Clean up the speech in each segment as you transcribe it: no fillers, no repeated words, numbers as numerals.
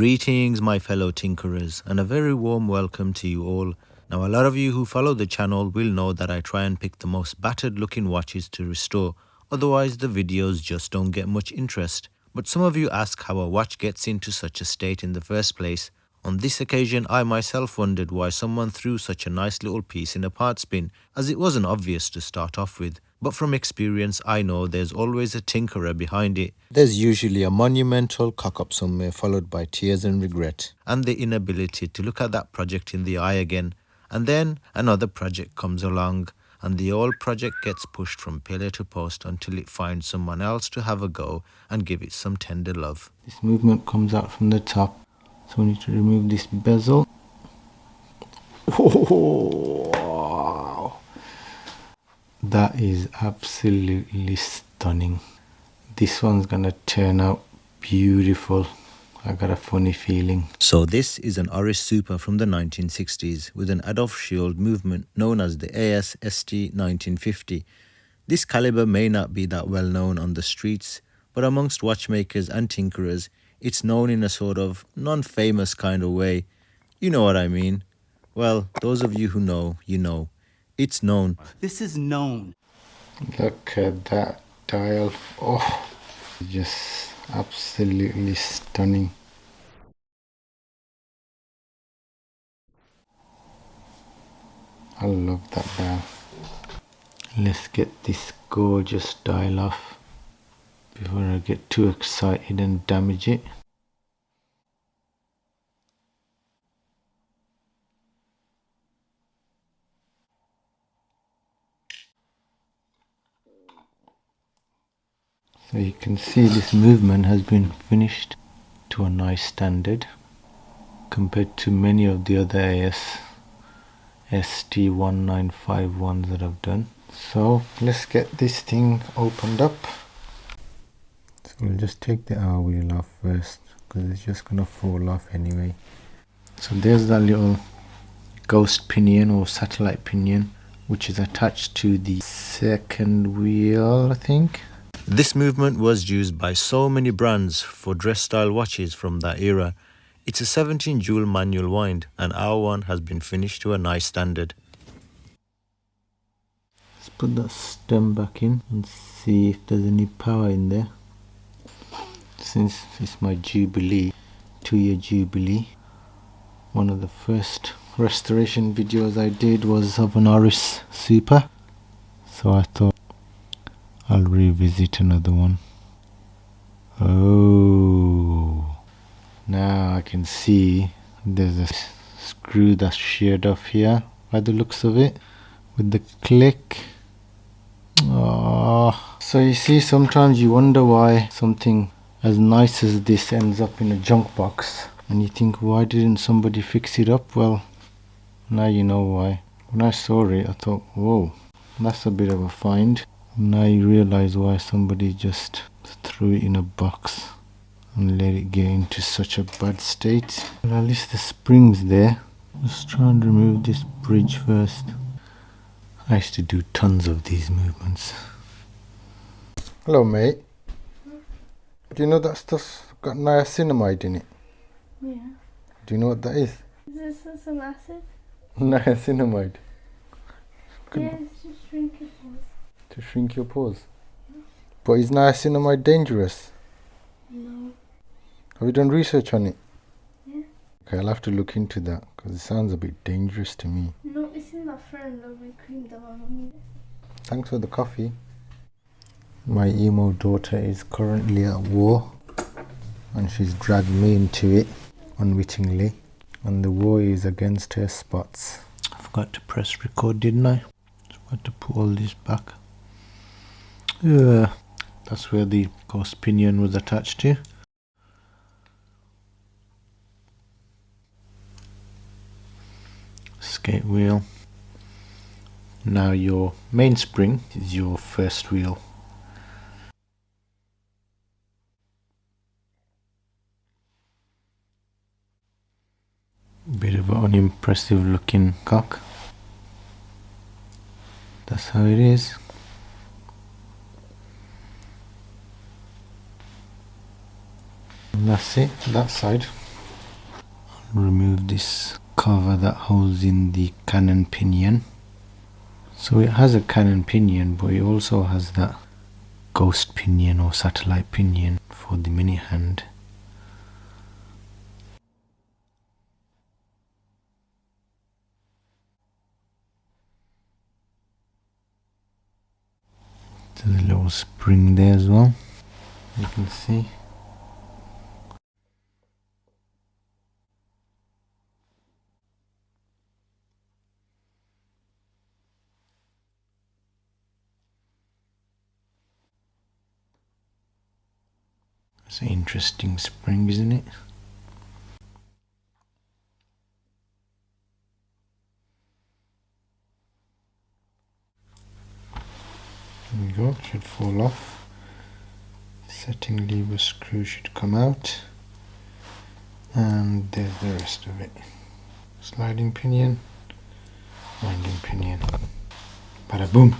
Greetings my fellow tinkerers, and a very warm welcome to you all. Now a lot of you who follow the channel will know that I try and pick the most battered looking watches to restore, otherwise the videos just don't get much interest. But some of you ask how a watch gets into such a state in the first place. On this occasion I myself wondered why someone threw such a nice little piece in a parts bin, as it wasn't obvious to start off with. But from experience I know there's always a tinkerer behind it. There's usually a monumental cock-up somewhere, followed by tears and regret, and the inability to look at that project in the eye again. And then another project comes along, and the old project gets pushed from pillar to post until it finds someone else to have a go and give it some tender love. This movement comes out from the top, so we need to remove this bezel. Oh, wow. That is absolutely stunning. This one's gonna turn out beautiful. I got a funny feeling. So this is an Oris Super from the 1960s with an Adolf Shield movement known as the AS-ST 1950. This caliber may not be that well known on the streets, but amongst watchmakers and tinkerers, it's known in a sort of non-famous kind of way. You know what I mean. Well, those of you who know, you know. It's known. This is known. Look at that dial. Oh, just absolutely stunning. I love that dial. Let's get this gorgeous dial off before I get too excited and damage it. So you can see this movement has been finished to a nice standard compared to many of the other AS-ST1951s that I've done. So let's get this thing opened up. So we'll just take the hour wheel off first, because it's just gonna fall off anyway. So there's that little ghost pinion or satellite pinion, which is attached to the second wheel, I think. This movement was used by so many brands for dress style watches from that era. It's a 17 jewel manual wind, and our one has been finished to a nice standard. Let's put that stem back in and see if there's any power in there. Since it's my jubilee, 2-year jubilee, one of the first restoration videos I did was of an Oris Super, so I thought I'll revisit another one. Oh, now I can see there's a screw that's sheared off here by the looks of it with the click. Oh. So you see, sometimes you wonder why something as nice as this ends up in a junk box, and you think, why didn't somebody fix it up? Well, now you know why. When I saw it, I thought, whoa, that's a bit of a find. Now you realize why somebody just threw it in a box and let it get into such a bad state. Well, at least the spring's there. Let's try and remove this bridge first. I used to do tons of these movements. Hello mate. Do you know that stuff's got niacinamide in it? Yeah. Do you know what that is? Is this some acid? Niacinamide. Yeah, it's just shrink your pores. To shrink your pores? Yeah. But is niacinamide dangerous? No. Have you done research on it? Yeah. Okay, I'll have to look into that, because it sounds a bit dangerous to me. No, it's in my friend of my cream that I'm. Thanks for the coffee. My emo daughter is currently at war, and she's dragged me into it unwittingly, and the war is against her spots. I forgot to press record, didn't I? Forgot to put all this back. That's where the ghost pinion was attached to. Skate wheel. Now your mainspring is your first wheel. Bit of an unimpressive looking cock. That's how it is. And that's it, that side. remove this cover that holds in the cannon pinion. So it has a cannon pinion, but it also has that ghost pinion or satellite pinion for the mini hand. There's a little spring there as well, you can see. It's an interesting spring, isn't it? There we go, it should fall off. Setting lever screw should come out. And there's the rest of it. Sliding pinion, winding pinion. Bada boom!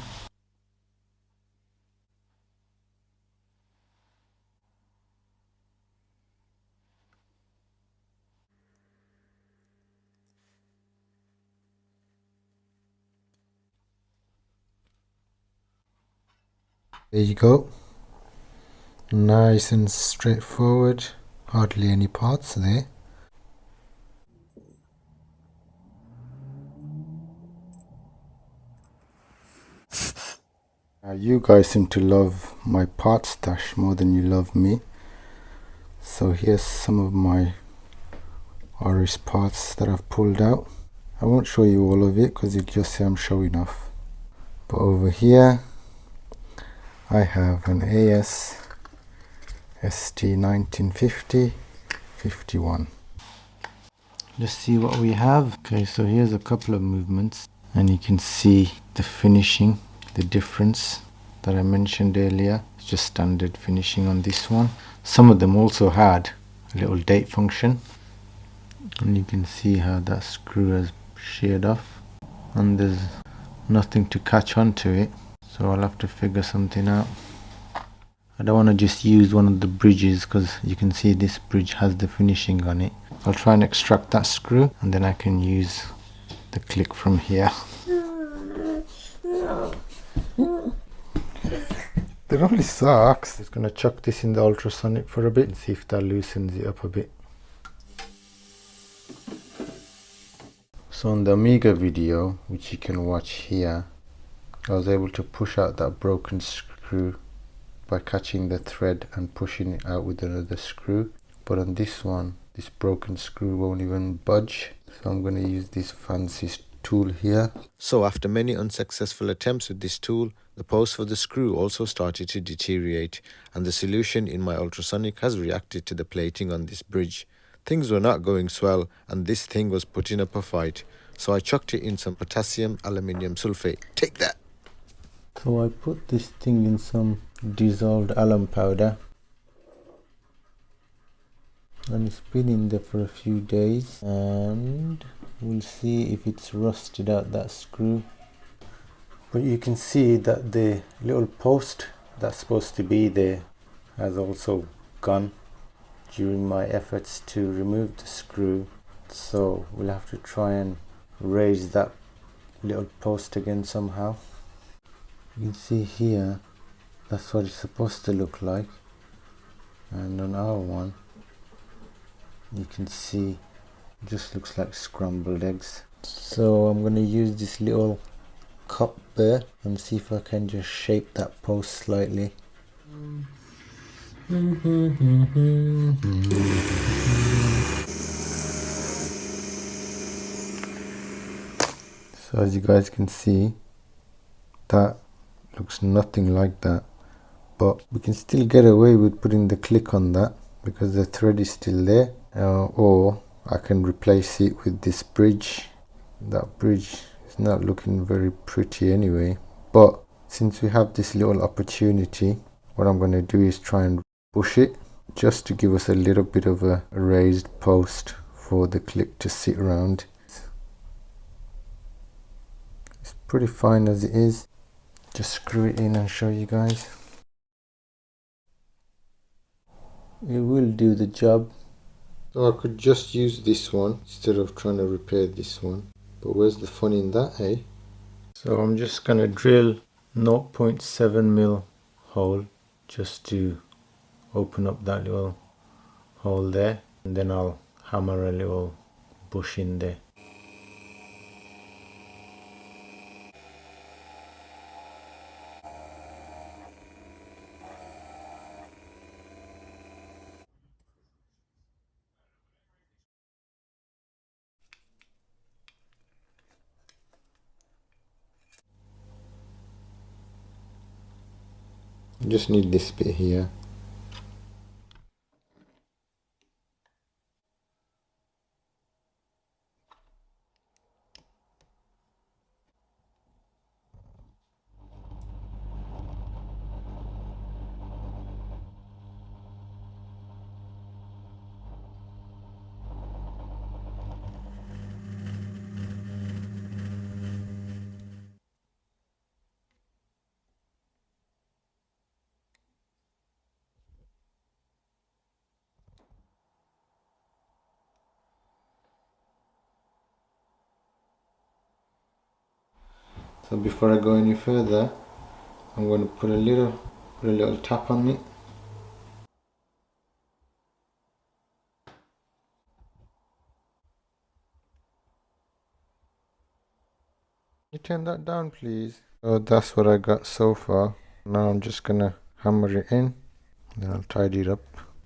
There you go. Nice and straightforward. Hardly any parts there. You guys seem to love my part stash more than you love me. So here's some of my Oris parts that I've pulled out. I won't show you all of it because you'll just say I'm showing off. But over here I have an AS ST 1950 51. Let's see what we have. Okay, so here's a couple of movements and you can see the finishing, the difference that I mentioned earlier. It's just standard finishing on this one. Some of them also had a little date function and you can see how that screw has sheared off and there's nothing to catch onto it, so I'll have to figure something out. I don't want to just use one of the bridges because you can see this bridge has the finishing on it. I'll try and extract that screw and then I can use the click from here. They're only socks. Just gonna chuck this in the ultrasonic for a bit and see if that loosens it up a bit. So on the Amiga video, which you can watch here, I was able to push out that broken screw by catching the thread and pushing it out with another screw. But on this one, this broken screw won't even budge. So I'm going to use this fancy tool here. So after many unsuccessful attempts with this tool, the post for the screw also started to deteriorate, and the solution in my ultrasonic has reacted to the plating on this bridge. Things were not going swell and this thing was putting up a fight, so I chucked it in some potassium aluminium sulfate. Take that! So I put this thing in some dissolved alum powder and it's been in there for a few days and we'll see if it's rusted out that screw. But you can see that the little post that's supposed to be there has also gone during my efforts to remove the screw, so we'll have to try and raise that little post again somehow. You can see here that's what it's supposed to look like, and on our one you can see it just looks like scrambled eggs. So I'm going to use this little cup there and see if I can just shape that post slightly. So as you guys can see, that looks nothing like that, but we can still get away with putting the click on that because the thread is still there, or I can replace it with this bridge. That bridge is not looking very pretty anyway, but since we have this little opportunity, what I'm going to do is try and push it just to give us a little bit of a raised post for the click to sit around. It's pretty fine as it is. Just screw it in and show you guys. It will do the job. So I could just use this one instead of trying to repair this one. But where's the fun in that, eh? So I'm just gonna drill 0.7 mil hole just to open up that little hole there, and then I'll hammer a little bush in there. Just need this bit here. So before I go any further, I'm going to put a little tap on it. You turn that down, please. So that's what I got so far. Now I'm just gonna hammer it in, then I'll tidy it up.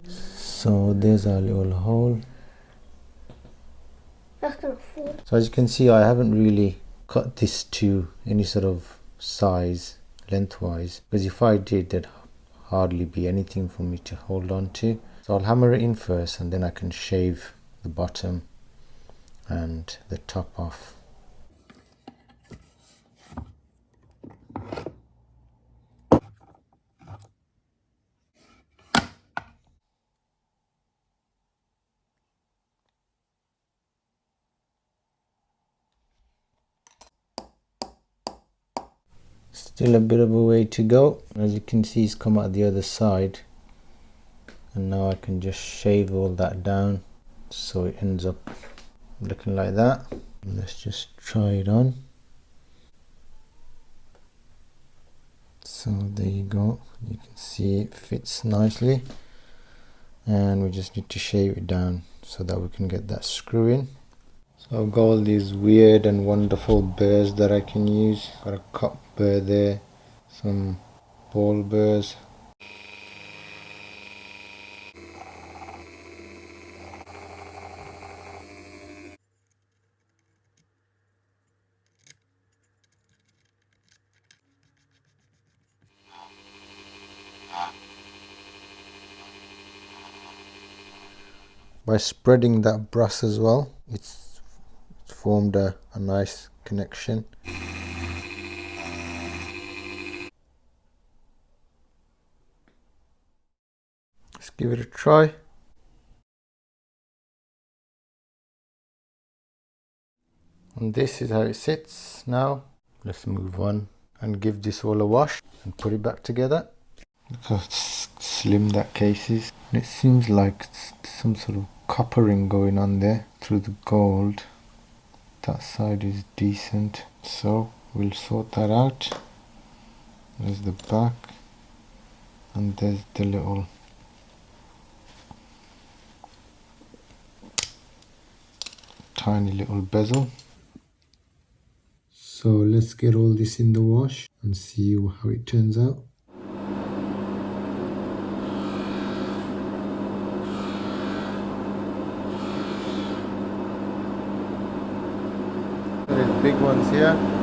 So there's our little hole. That's gonna fall. So as you can see, I haven't really cut this to any sort of size lengthwise, because if I did, there'd hardly be anything for me to hold on to. So I'll hammer it in first, and then I can shave the bottom and the top off. Still a bit of a way to go. As you can see, it's come out the other side, and now I can just shave all that down so it ends up looking like that. Let's just try it on. So there you go, you can see it fits nicely, and we just need to shave it down so that we can get that screw in. So I've got all these weird and wonderful burrs that I can use. Got a cup burr there, some ball burrs. By spreading that brass as well, it's formed a nice connection. Let's give it a try. And this is how it sits now. Let's move on and give this all a wash and put it back together. Look how slim that case is. And it seems like some sort of coppering going on there through the gold. That side is decent, so we'll sort that out. There's the back, and there's the little tiny little bezel. So let's get all this in the wash and see how it turns out. There's big ones here.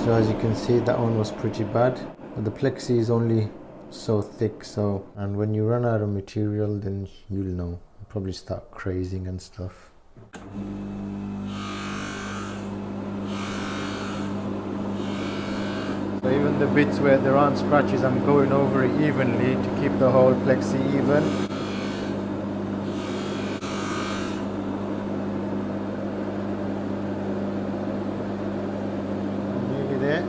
So as you can see, that one was pretty bad, but the plexi is only so thick, and when you run out of material, then you'll know. You'll probably start crazing and stuff. So even the bits where there aren't scratches, I'm going over it evenly to keep the whole plexi even. Nearly there.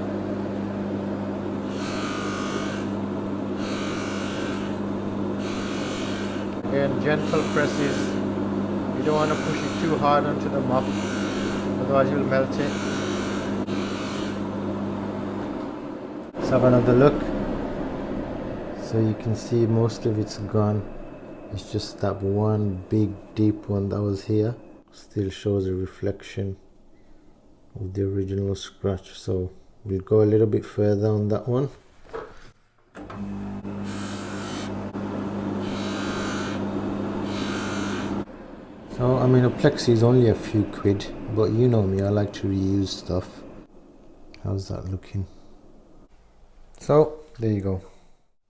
Again, gentle presses. You don't want to push it too hard onto the mop, otherwise you'll melt it. Let's have another look. So you can see most of it's gone. It's just that one big deep one that was here. Still shows a reflection of the original scratch. So we'll go a little bit further on that one. So I mean, a plexi is only a few quid, but you know me, I like to reuse stuff. How's that looking? So there you go.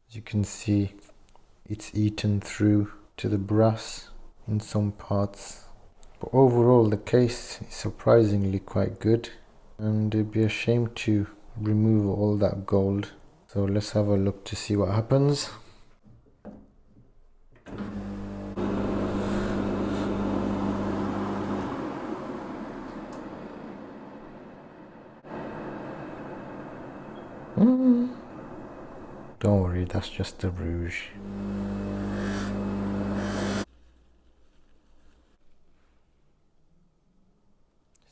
As you can see, it's eaten through to the brass in some parts, but overall the case is surprisingly quite good, and it'd be a shame to remove all that gold. So let's have a look to see what happens. Don't worry, that's just the rouge.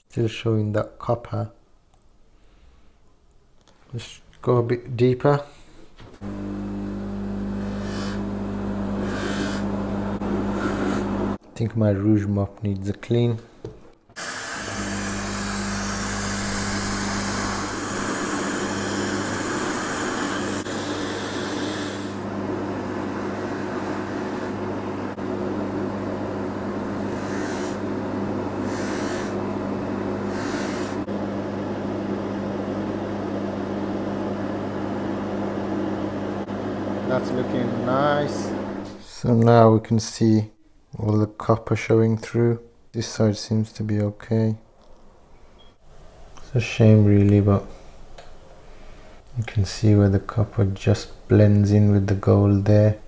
Still showing that copper. Let's go a bit deeper. I think my rouge mop needs a clean. That's looking nice. So now we can see all the copper showing through. This side seems to be okay. It's a shame really, but you can see where the copper just blends in with the gold there.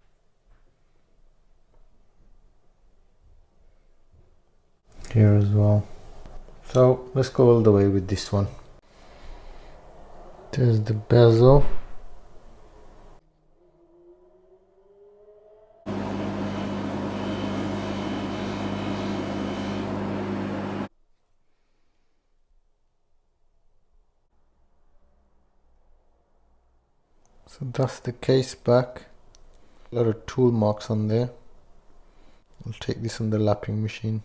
Here as well. So let's go all the way with this one. There's the bezel. So that's the case back. A lot of tool marks on there. I'll take this on the lapping machine.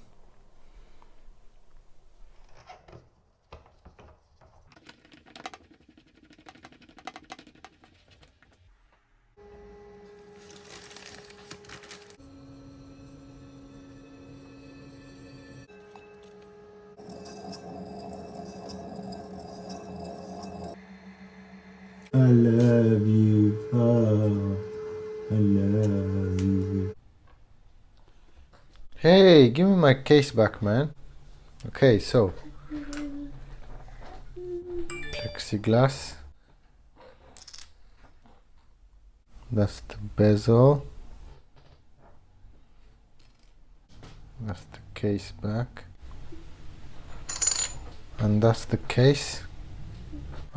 I love you, oh, I love you. Hey, give me my case back, man. Okay, so plexiglass. That's the bezel. That's the case back. And that's the case.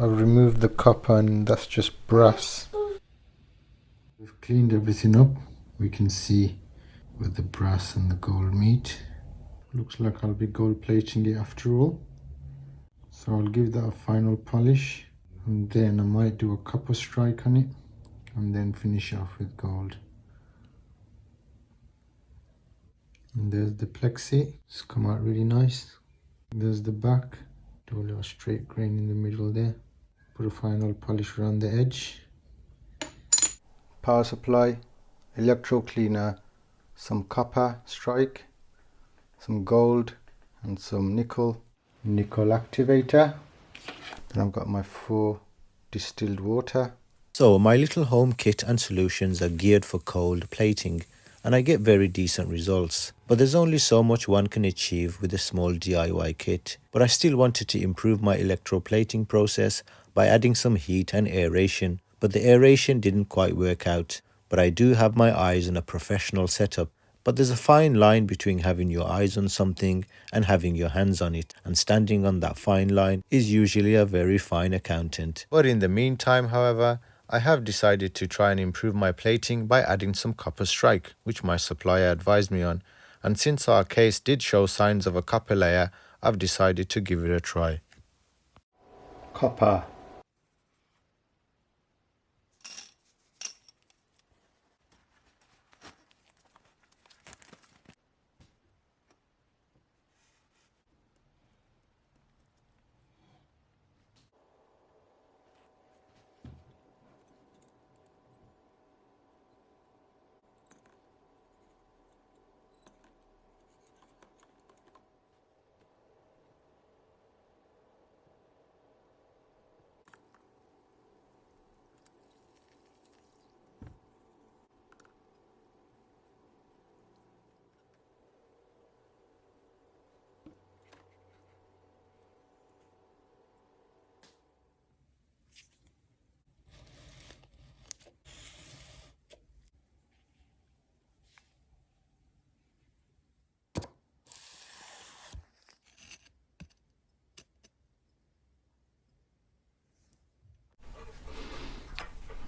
I've removed the copper and that's just brass. We've cleaned everything up. We can see where the brass and the gold meet. Looks like I'll be gold plating it after all. So I'll give that a final polish, and then I might do a copper strike on it and then finish off with gold. And there's the plexi. It's come out really nice. There's the back. Do a little straight grain in the middle there. Put a final polish around the edge. Power supply, electro cleaner, some copper strike, some gold and some nickel activator. Then I've got my 4 distilled water. So my little home kit and solutions are geared for cold plating, and I get very decent results. But there's only so much one can achieve with a small DIY kit. But I still wanted to improve my electroplating process by adding some heat and aeration. But the aeration didn't quite work out. But I do have my eyes on a professional setup. But there's a fine line between having your eyes on something and having your hands on it, and standing on that fine line is usually a very fine accountant. But in the meantime, however, I have decided to try and improve my plating by adding some copper strike, which my supplier advised me on, and since our case did show signs of a copper layer, I've decided to give it a try. Copper.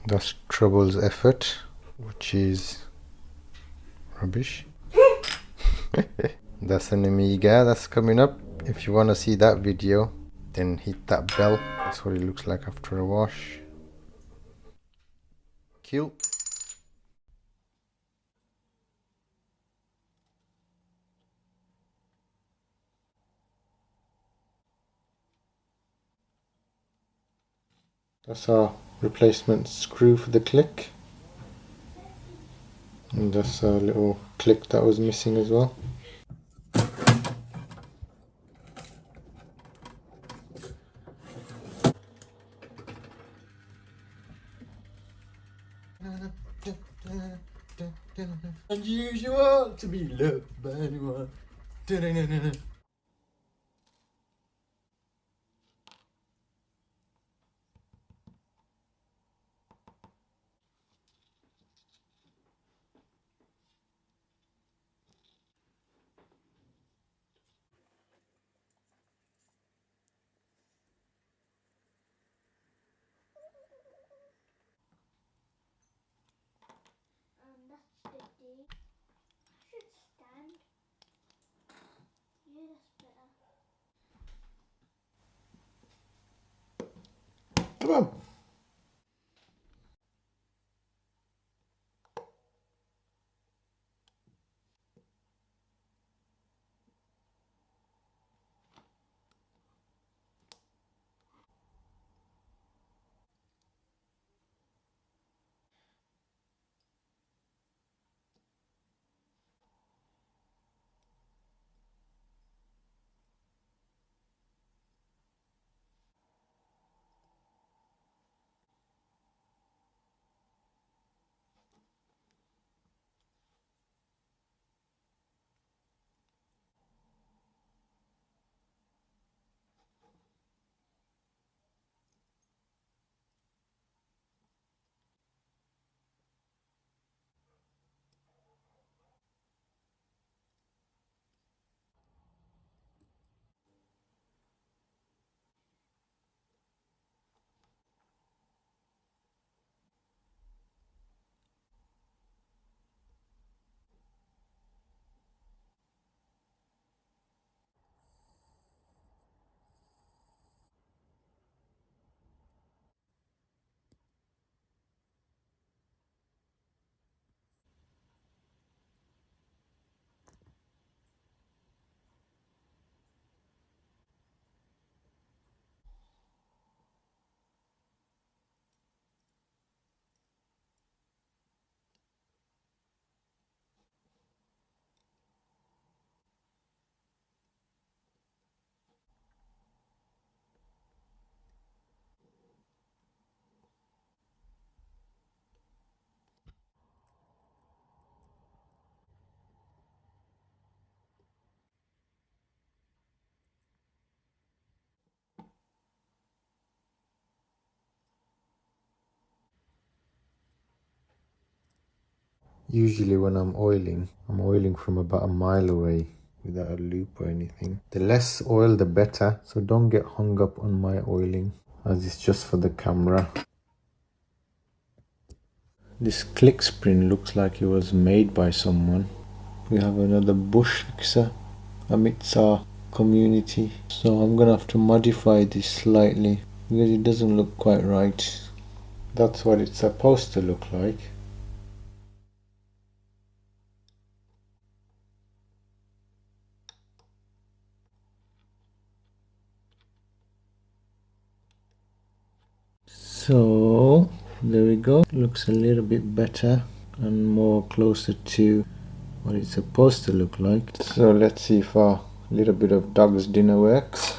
That's Trouble's effort, which is rubbish. That's an Amiga that's coming up. If you want to see that video, then hit that bell. That's what it looks like after a wash. Kill. That's our replacement screw for the click. And that's a little click that was missing as well. Unusual to be loved by anyone. That's sticky. Should stand. Yeah, that's better. Come on. Usually when I'm oiling from about a mile away without a loop or anything. The less oil the better, so don't get hung up on my oiling as it's just for the camera. This click spring looks like it was made by someone. We have another bush fixer amidst our community, so I'm gonna have to modify this slightly because it doesn't look quite right. That's what it's supposed to look like. So there we go, looks a little bit better and more closer to what it's supposed to look like. So let's see if our little bit of dog's dinner works.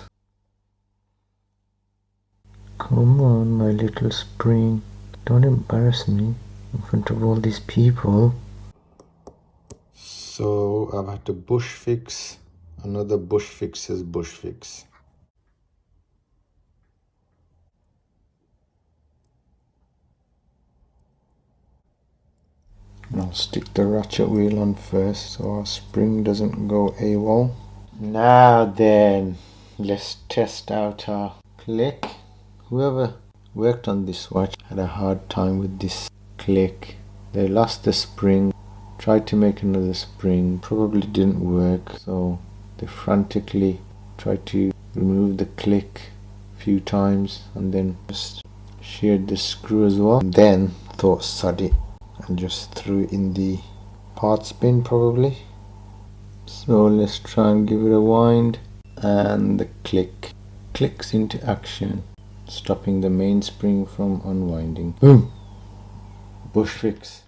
Come on, my little spring, don't embarrass me in front of all these people. So I've had to bush fix another bush fix's bush fix. I'll stick the ratchet wheel on first so our spring doesn't go AWOL. Now then, let's test out our click. Whoever worked on this watch had a hard time with this click. They lost the spring, tried to make another spring, probably didn't work, so they frantically tried to remove the click a few times and then just sheared the screw as well. And then thought sod it and just threw it in the parts bin probably. So let's try and give it a wind, and the click clicks into action, stopping the mainspring from unwinding. Boom! Bush fix.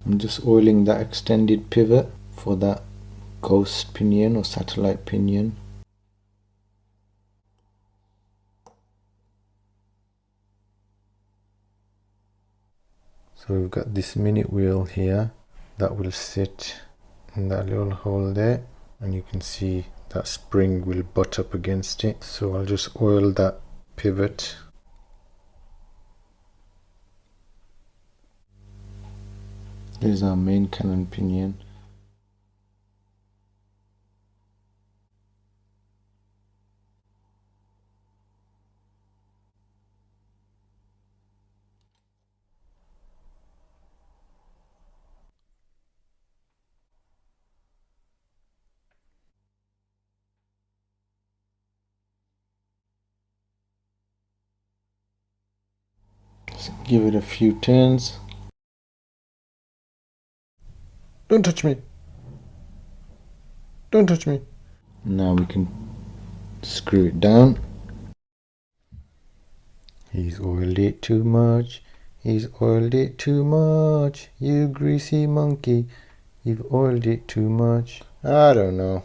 I'm just oiling that extended pivot for that ghost pinion or satellite pinion. So we've got this minute wheel here that will sit in that little hole there, and you can see that spring will butt up against it. So I'll just oil that pivot. There's our main cannon pinion. So give it a few turns. Don't touch me! Don't touch me! Now we can screw it down. He's oiled it too much. He's oiled it too much, you greasy monkey. You've oiled it too much. I don't know.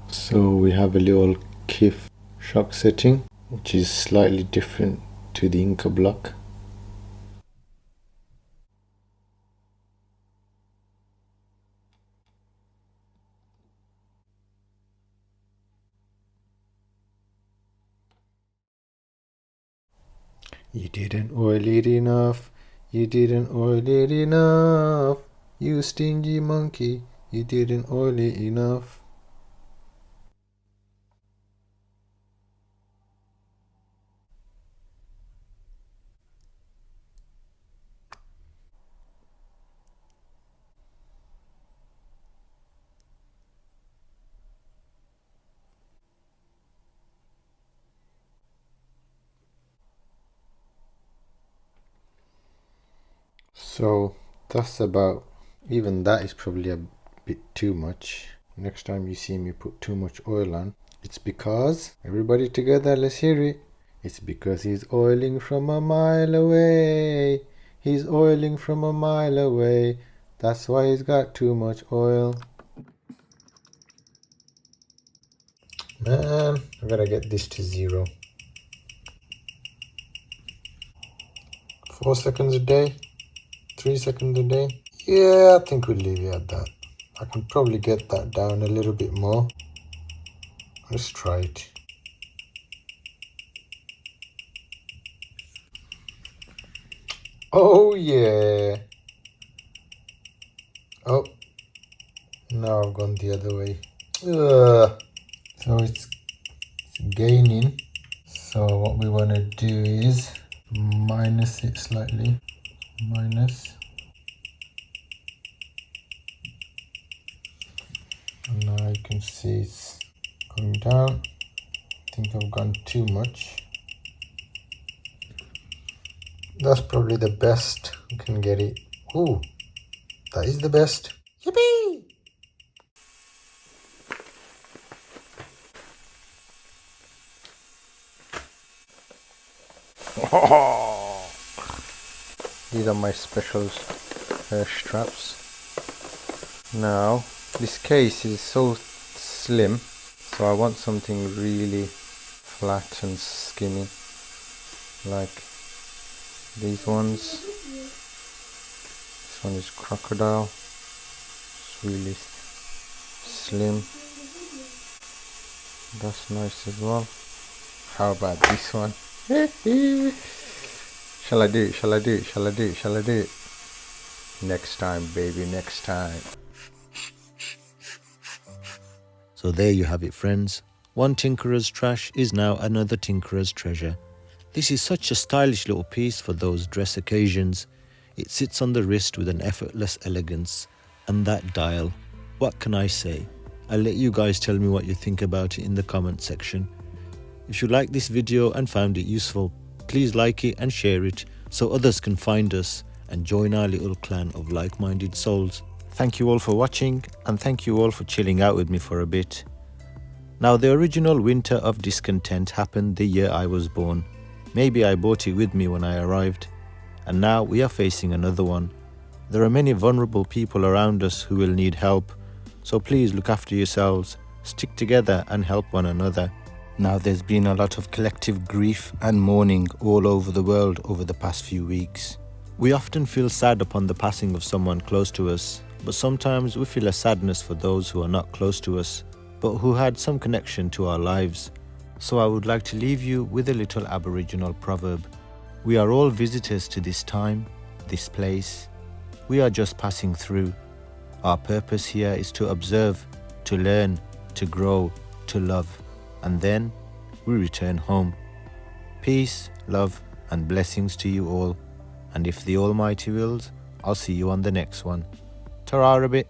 So we have a little KIF shock setting, which is slightly different to the Inca block. You didn't oil it enough. You didn't oil it enough. You stingy monkey. You didn't oil it enough. So that's about, even that is probably a bit too much. Next time you see me put too much oil on, it's because, everybody together, let's hear it. It's because he's oiling from a mile away. He's oiling from a mile away. That's why he's got too much oil. Man, I gotta get this to 0. 4 seconds a day, 3 seconds a day. Yeah, I think we'll leave it at that. I can probably get that down a little bit more. Let's try it. Oh yeah. Oh, now I've gone the other way. Ugh. So it's gaining. So what we want to do is minus it slightly. Minus. And now you can see it's going down. I think I've gone too much. That's probably the best we can get it. Ooh, that is the best. Yippee! These are my special straps. Now, this case is so slim, so I want something really flat and skinny, like these ones. This one is crocodile. It's really slim. That's nice as well. How about this one? Shall I do it? Shall I do it? Shall I do it? Shall I do it? Next time, baby, next time. So there you have it, friends. One tinkerer's trash is now another tinkerer's treasure. This is such a stylish little piece for those dress occasions. It sits on the wrist with an effortless elegance. And that dial, what can I say? I'll let you guys tell me what you think about it in the comment section. If you liked this video and found it useful, please like it and share it so others can find us and join our little clan of like-minded souls. Thank you all for watching, and thank you all for chilling out with me for a bit. Now, the original Winter of Discontent happened the year I was born. Maybe I brought it with me when I arrived. And now we are facing another one. There are many vulnerable people around us who will need help. So please look after yourselves, stick together and help one another. Now, there's been a lot of collective grief and mourning all over the world over the past few weeks. We often feel sad upon the passing of someone close to us, but sometimes we feel a sadness for those who are not close to us, but who had some connection to our lives. So I would like to leave you with a little Aboriginal proverb. We are all visitors to this time, this place. We are just passing through. Our purpose here is to observe, to learn, to grow, to love, and then we return home. Peace, love, and blessings to you all. And if the Almighty wills, I'll see you on the next one. Ta-ra a bit.